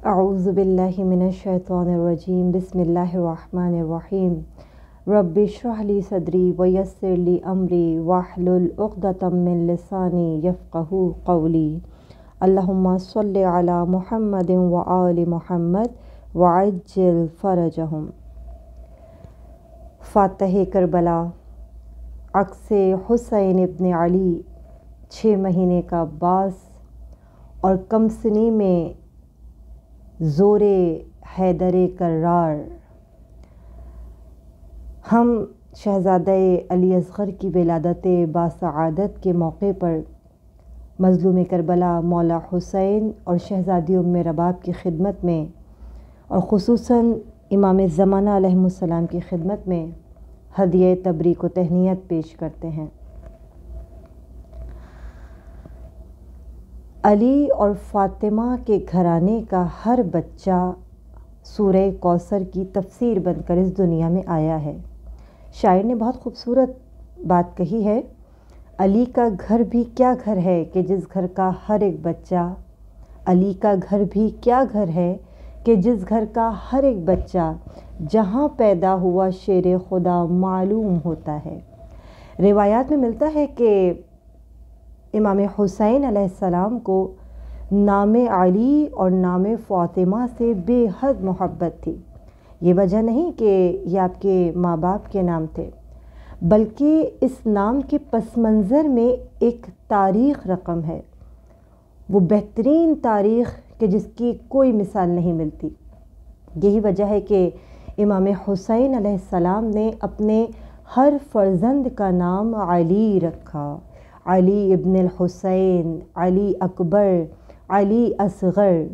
अऊज़ु बिल्लाहि मिनश्शैतानिर्रजीम बिस्मिल्लाहिर्रहमानिर्रहीम रब्बि इश्रह ली सदरी वयस्सिर ली अमरी वहलुल उक़दतम मिन लिसानी यफ़क़हू क़ौली। अल्लाहुम्मा सल्लि अला मुहम्मदिन व आलि मुहम्मद व अज्जिल फ़रजहुम। फ़ातिह करबला अक्स हुसैन इब्न अली 6 महीने का अब्बास और कमसनी में ज़ोरे हैदर कर्रार। हम शहज़ादे अली असग़र की विलादत बासआदत के मौके पर मज़लूम करबला मौला हुसैन और शहज़ादी उम्मे रबाब की खिदमत में और ख़ुसूसन इमाम ज़माना अलैहिस्सलाम की खिदमत में हदिया तबरीक व तहनीत पेश करते हैं। अली और फ़ातिमा के घराने का हर बच्चा सूरह कौसर की तफसीर बनकर इस दुनिया में आया है। शायर ने बहुत खूबसूरत बात कही है, अली का घर भी क्या घर है कि जिस घर का हर एक बच्चा, अली का घर भी क्या घर है कि जिस घर का हर एक बच्चा जहाँ पैदा हुआ शेर खुदा मालूम होता है। रिवायात में मिलता है कि इमाम हुसैन अलैहिस्सलाम को नाम अली और नाम फ़ातिमा से बेहद मोहब्बत थी। ये वजह नहीं कि ये आपके माँ बाप के नाम थे, बल्कि इस नाम के पस मंज़र में एक तारीख़ रकम है, वो बेहतरीन तारीख़ कि जिसकी कोई मिसाल नहीं मिलती। यही वजह है कि इमाम हुसैन अलैहिस्सलाम ने अपने हर फ़र्ज़ंद का नाम अली रखा। अली इब्न हुसैन, अली अकबर, अली असग़र।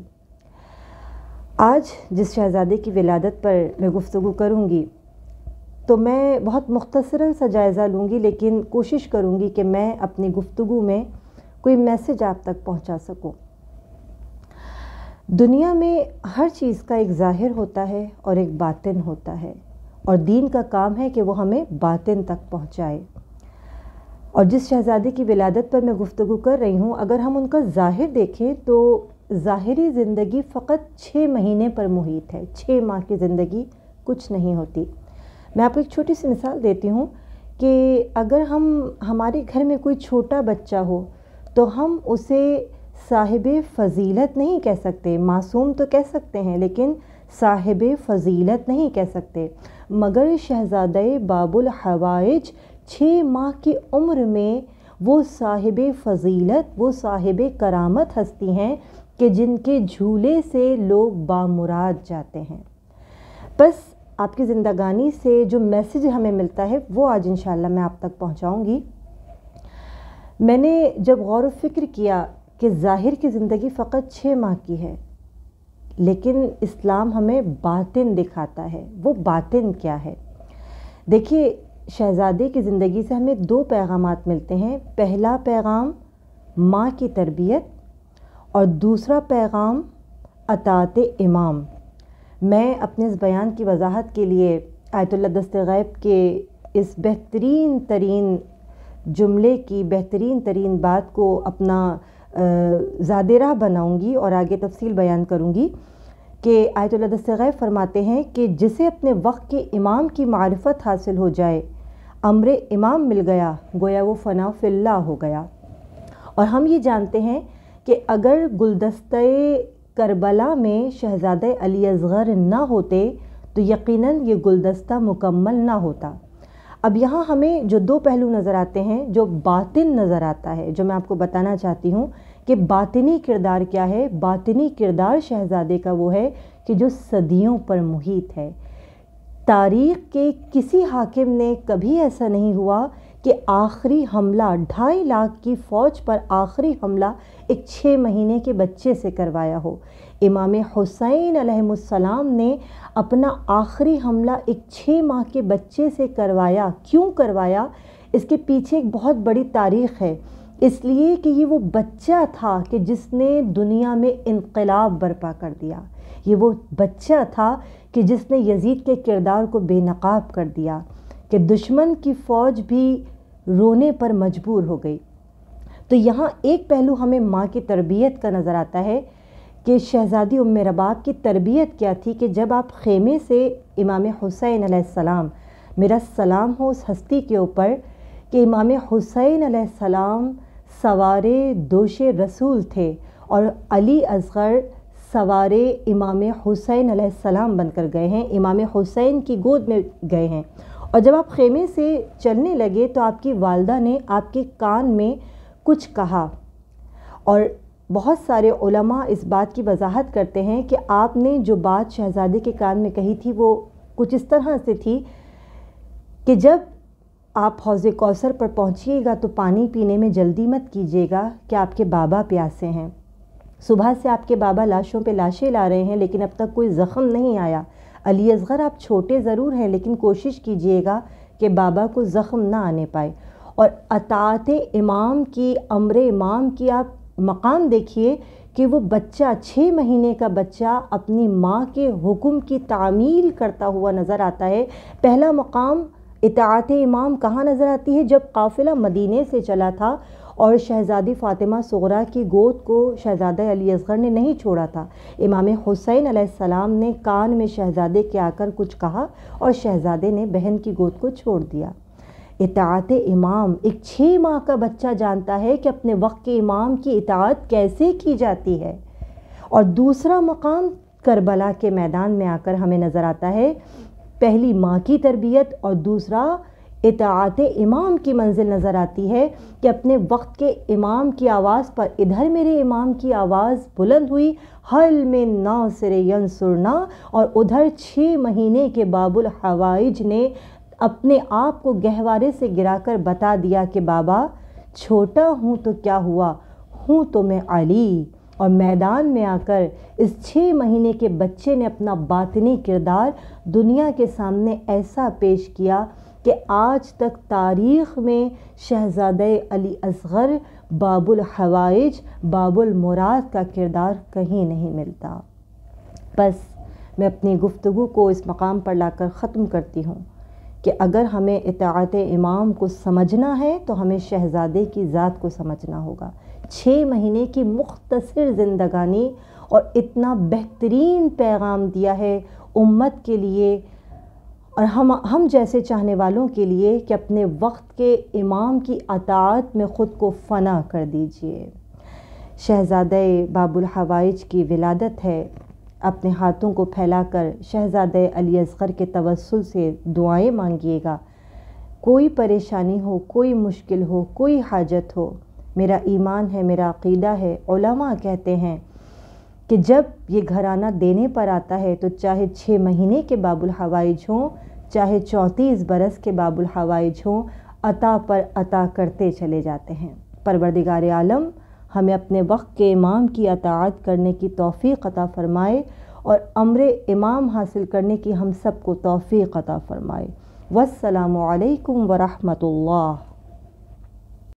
आज जिस शहज़ादे की विलादत पर मैं गुफ्तगू करूँगी तो मैं बहुत मुख्तसरन सा जायज़ा लूँगी, लेकिन कोशिश करूँगी कि मैं अपनी गुफ्तगू में कोई मैसेज आप तक पहुँचा सकूँ। दुनिया में हर चीज़ का एक ज़ाहिर होता है और एक बातिन होता है, और दीन का काम है कि वो हमें बातिन तक पहुँचाए। और जिस शहज़ादे की विलादत पर मैं गुफ्तगू कर रही हूँ, अगर हम उनका ज़ाहिर देखें तो ज़ाहिरी ज़िंदगी फ़कत 6 महीने पर मुहित है। 6 माह की ज़िंदगी कुछ नहीं होती। मैं आपको एक छोटी सी मिसाल देती हूँ कि अगर हमारे घर में कोई छोटा बच्चा हो तो हम उसे साहिब फ़जीलत नहीं कह सकते। मासूम तो कह सकते हैं, लेकिन साहिब फ़जीलत नहीं कह सकते। मगर शहज़ादे बाबुल हवाइज 6 माह की उम्र में वो साहिब फ़जीलत, वो साहिब करामत हस्ती हैं कि जिनके झूले से लोग बामुराद जाते हैं। बस आपकी ज़िंदगानी से जो मैसेज हमें मिलता है वो आज इंशाअल्लाह मैं आप तक पहुंचाऊंगी। मैंने जब गौर व फिक्र किया कि ज़ाहिर की ज़िंदगी फ़कत 6 माह की है, लेकिन इस्लाम हमें बातिन दिखाता है। वो बातिन क्या है? देखिए, शहज़ादे की ज़िंदगी से हमें 2 पैगामात मिलते हैं। पहला पैगाम माँ की तरबियत और दूसरा पैगाम अताअत इमाम। मैं अपने इस बयान की वजाहत के लिए आयतुल्लाह दस्ते गैब के इस बेहतरीन तरीन जुमले की बेहतरीन तरीन बात को अपना ज़ादेरा बनाऊंगी और आगे तफसील बयान करूंगी कि आयतुल्लाह दस्ते गैब फरमाते हैं कि जिसे अपने वक्त के इमाम की मारिफत हासिल हो जाए, अमरे इमाम मिल गया, गोया वो फ़ना फिल्लाह हो गया। और हम ये जानते हैं कि अगर गुलदस्ते करबला में शहज़ादे अली असग़र ना होते तो यकीनन ये गुलदस्ता मुकम्मल ना होता। अब यहाँ हमें जो 2 पहलू नज़र आते हैं, जो बातिन नज़र आता है, जो मैं आपको बताना चाहती हूँ कि बातिनी किरदार क्या है। बातिनी किरदार शहज़ादे का वो है कि जो सदियों पर मुहित है। तारीख़ के किसी हाकिम ने कभी ऐसा नहीं हुआ कि आखिरी हमला 2.5 लाख की फ़ौज पर आखिरी हमला एक 6 महीने के बच्चे से करवाया हो। इमाम हुसैन अलैहिस्सलाम ने अपना आखिरी हमला एक 6 माह के बच्चे से करवाया। क्यों करवाया? इसके पीछे एक बहुत बड़ी तारीख़ है। इसलिए कि ये वो बच्चा था कि जिसने दुनिया में इनक़िलाब बर्पा कर दिया। ये वो बच्चा था कि जिसने यजीद के किरदार को बेनकाब कर दिया, कि दुश्मन की फ़ौज भी रोने पर मजबूर हो गई। तो यहाँ एक पहलू हमें माँ की तरबियत का नज़र आता है کہ شہزادی ام رباب کی تربیت کیا تھی کہ جب آپ خیمے سے امام حسین علیہ السلام، میرا سلام ہو اس ہستی کے اوپر کہ امام حسین علیہ السلام سوار دوش رسول تھے اور علی اصغر سوار امام حسین علیہ السلام بن کر گئے ہیں، امام حسین کی گود میں گئے ہیں، اور جب آپ خیمے سے چلنے لگے تو آپ کی والدہ نے آپ کے کان میں کچھ کہا، اور بہت سارے علماء اس بات کی وضاحت کرتے ہیں کہ آپ نے جو بات شہزادے کے کان میں کہی تھی وہ کچھ اس طرح سے تھی کہ جب آپ حوض کوثر پر پہنچیے گا تو پانی پینے میں جلدی مت کیجیے گا کہ آپ کے بابا پیاسے ہیں، صبح سے آپ کے بابا لاشوں پہ لاشیں لا رہے ہیں لیکن اب تک کوئی زخم نہیں آیا، علی اصغر آپ چھوٹے ضرور ہیں لیکن کوشش کیجیے گا کہ بابا کو زخم نہ آنے پائے، اور اطاعت امام کی، امر امام کی آپ مقام دیکھیے کہ وہ بچہ 6 مہینے کا بچہ اپنی ماں کے حکم کی تعمیل کرتا ہوا نظر آتا ہے۔ پہلا مقام اطاعت امام کہاں نظر آتی ہے؟ جب قافلہ مدینے سے چلا تھا اور شہزادی فاطمہ صغریٰ کی گود کو شہزادہ علی اصغر نے نہیں چھوڑا تھا، امام حسین علیہ السلام نے کان میں شہزادے کے آ کر کچھ کہا اور شہزادے نے بہن کی گود کو چھوڑ دیا۔ اطاعت امام ایک 6 ماہ کا بچہ جانتا ہے کہ اپنے وقت کے امام کی اطاعت کیسے کی جاتی ہے، اور دوسرا مقام کربلا کے میدان میں آ کر ہمیں نظر آتا ہے، پہلی ماں کی تربیت اور دوسرا اطاعت امام کی منزل نظر آتی ہے کہ اپنے وقت کے امام کی آواز پر ادھر میرے امام کی آواز بلند ہوئی، حل من ناصر ینصرنا، اور ادھر 6 مہینے کے باب الحوائج نے اپنے آپ کو گہوارے سے گرا کر بتا دیا کہ بابا چھوٹا ہوں تو کیا ہوا، ہوں تو میں علی، اور میدان میں آ کر اس 6 مہینے کے بچے نے اپنا باطنی کردار دنیا کے سامنے ایسا پیش کیا کہ آج تک تاریخ میں شہزادہ علی اصغر باب الحوائج، باب المراد کا کردار کہیں نہیں ملتا۔ بس میں اپنی گفتگو کو اس مقام پر لا کر ختم کرتی ہوں کہ اگر ہمیں اطاعت امام کو سمجھنا ہے تو ہمیں شہزادے کی ذات کو سمجھنا ہوگا۔ 6 مہینے کی مختصر زندگانی اور اتنا بہترین پیغام دیا ہے امت کے لیے اور ہم جیسے چاہنے والوں کے لیے کہ اپنے وقت کے امام کی اطاعت میں خود کو فنا کر دیجئے۔ شہزادہ باب الحوائج کی ولادت ہے، اپنے ہاتھوں کو پھیلا کر شہزادہ علی اصغر کے توسل سے دعائیں مانگیے گا۔ کوئی پریشانی ہو، کوئی مشکل ہو، کوئی حاجت ہو، میرا ایمان ہے، میرا عقیدہ ہے، علماء کہتے ہیں کہ جب یہ گھرانہ دینے پر آتا ہے تو چاہے 6 مہینے کے باب الحوائج ہوں، چاہے 34 برس کے باب الحوائج ہوں، عطا پر عطا کرتے چلے جاتے ہیں۔ پروردگار عالم ہمیں اپنے وقت کے امام کی اطاعت کرنے کی توفیق عطا فرمائے اور امر امام حاصل کرنے کی ہم سب کو توفیق عطا فرمائے۔ والسلام علیکم ورحمۃ اللہ۔